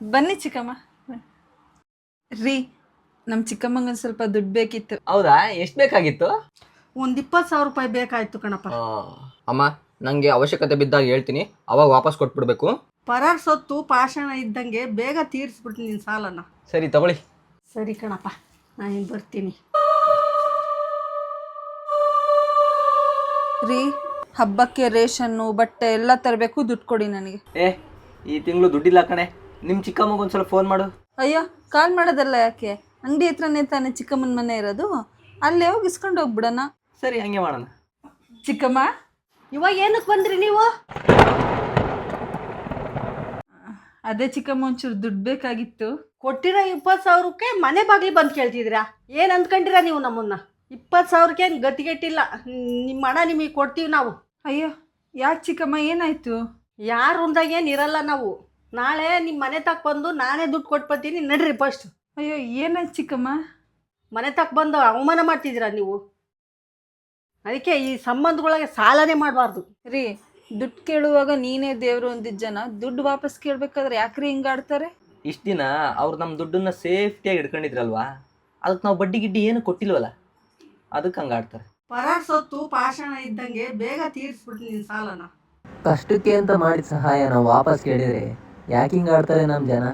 ಬನ್ನಿ ಚಿಕ್ಕಮ್ಮ. ರೀ, ನಮ್ಮ ಚಿಕ್ಕಮ್ಮಂಗೆ ಸ್ವಲ್ಪ ದುಡ್ಡು ಬೇಕಿತ್ತು. ಹೌದಾ, ಎಷ್ಟು ಬೇಕಾಗಿತ್ತು? ಒಂದು 20,000 ರೂಪಾಯಿ ಬೇಕಾಯ್ತು ಕಣಪ್ಪ. ಅಮ್ಮ, ನನಗೆ ಅವಶ್ಯಕತೆ ಬಿದ್ದಾಗ ಹೇಳ್ತೀನಿ, ಅವಾಗ ವಾಪಸ್ ಕೊಟ್ಬಿಡ್ಬೇಕು. ಪರಾರ್ ಸೊತ್ತು ಪಾಷಾಣ ಇದ್ದಂಗೆ ಬೇಗ ತೀರಿಸ್ಬಿಟ್ಟು ನಿನ್ನ ಸಾಲನ. ಸರಿ ತಗೊಳ್ಳಿ. ಸರಿ ಕಣಪ್ಪ, ನಾನು ಬರ್ತೀನಿ. ರೀ, ಹಬ್ಬಕ್ಕೆ ರೇಷನ್ನು ಬಟ್ಟೆ ಎಲ್ಲ ತರಬೇಕು, ದುಡ್ಡು ಕೊಡಿ ನನಗೆ. ಈ ತಿಂಗಳು ದುಡ್ಡಿಲ್ಲ ಕಣೆ. ನಿಮ್ಮ ಚಿಕ್ಕಮ್ಮಗೊಂದು ಒಂದ್ಸಲ ಫೋನ್ ಮಾಡು. ಅಯ್ಯೋ, ಕಾಲ್ ಮಾಡೋದಲ್ಲ ಯಾಕೆ, ಅಂಗಡಿ ಹತ್ರನೇ ತಾನೇ ಚಿಕ್ಕಮ್ಮನ ಮನೆ ಇರೋದು, ಅಲ್ಲೇ ಹೋಗಿ ಇಸ್ಕೊಂಡು ಹೋಗ್ಬಿಡೋಣ. ಸರಿ, ಹಂಗೆ ಮಾಡೋಣ. ಚಿಕ್ಕಮ್ಮ, ಇವಾಗ ಏನಕ್ಕೆ ಬಂದ್ರಿ ನೀವು? ಅದೇ ಚಿಕ್ಕಮ್ಮ, ಒಂಚೂರು ದುಡ್ಡು ಬೇಕಾಗಿತ್ತು. ಕೊಟ್ಟಿರೋ 20,000ಕ್ಕೆ ಮನೆ ಬಾಗಿಲು ಬಂದು ಕೇಳ್ತಿದ್ದೀರಾ? ಏನು ಅಂದ್ಕೊಂಡಿರಾ ನೀವು ನಮ್ಮನ್ನ? 20,000ಕ್ಕೆ ಏನು ಗತಿಗೆಟ್ಟಿಲ್ಲ. ನಿಮ್ಮ ಹಣ ನಿಮಗೆ ಕೊಡ್ತೀವಿ ನಾವು. ಅಯ್ಯೋ, ಯಾಕೆ ಚಿಕ್ಕಮ್ಮ, ಏನಾಯ್ತು? ಯಾರು ಹೊಂದಾಗ ಏನು ಇರಲ್ಲ ನಾವು. ನಾಳೆ ನಿಮ್ಮ ಮನೆ ತಕ್ಕ ಬಂದು ನಾನೇ ದುಡ್ಡು ಕೊಟ್ಬರ್ತೀನಿ, ನಡ್ರಿ ಫಸ್ಟ್. ಅಯ್ಯೋ, ಏನಾಯ್ತು ಚಿಕ್ಕಮ್ಮ? ಮನೆ ತಕ್ಕ ಬಂದು ಅವಮಾನ ಮಾಡ್ತಿದ್ದೀರಾ ನೀವು. ಅದಕ್ಕೆ ಈ ಸಂಬಂಧಗಳಿಗೆ ಸಾಲನೇ ಮಾಡಬಾರ್ದು. ರೀ, ದುಡ್ಡು ಕೇಳುವಾಗ ನೀನೇ ದೇವರು ಅಂದಿದ್ದ ಜನ ದುಡ್ಡು ವಾಪಸ್ ಕೇಳಬೇಕಾದ್ರೆ ಯಾಕ್ರಿ ಹಿಂಗಾಡ್ತಾರೆ? ಇಷ್ಟು ದಿನ ಅವ್ರು ನಮ್ಮ ದುಡ್ಡನ್ನ ಸೇಫ್ಟಿಯಾಗಿ ಇಟ್ಕೊಂಡಿದ್ರಲ್ವಾ, ಅದಕ್ಕೆ ನಾವು ಬಡ್ಡಿ ಗಿಡ್ಡಿ ಏನು ಕೊಟ್ಟಿಲ್ವಲ್ಲ, ಅದಕ್ಕೆ ಹಂಗೆ ಆಡ್ತಾರೆ. ಪರಾರ್ ಸೊತ್ತು ಪಾಷಾಣ ಇದ್ದಂಗೆ ಬೇಗ ತೀರಿಸ್ಬಿಟ್ಟು ನಿನ್ನ ಸಾಲನ. ಕಷ್ಟಕ್ಕೆ ಅಂತ ಮಾಡಿದ ಸಹಾಯ ನಾವು ವಾಪಸ್ ಕೇಳಿದರೆ ಯಾಕೆ ಹಿಂಗೆ ಆಡ್ತಾರೆ ನಮ್ಮ ಜನ?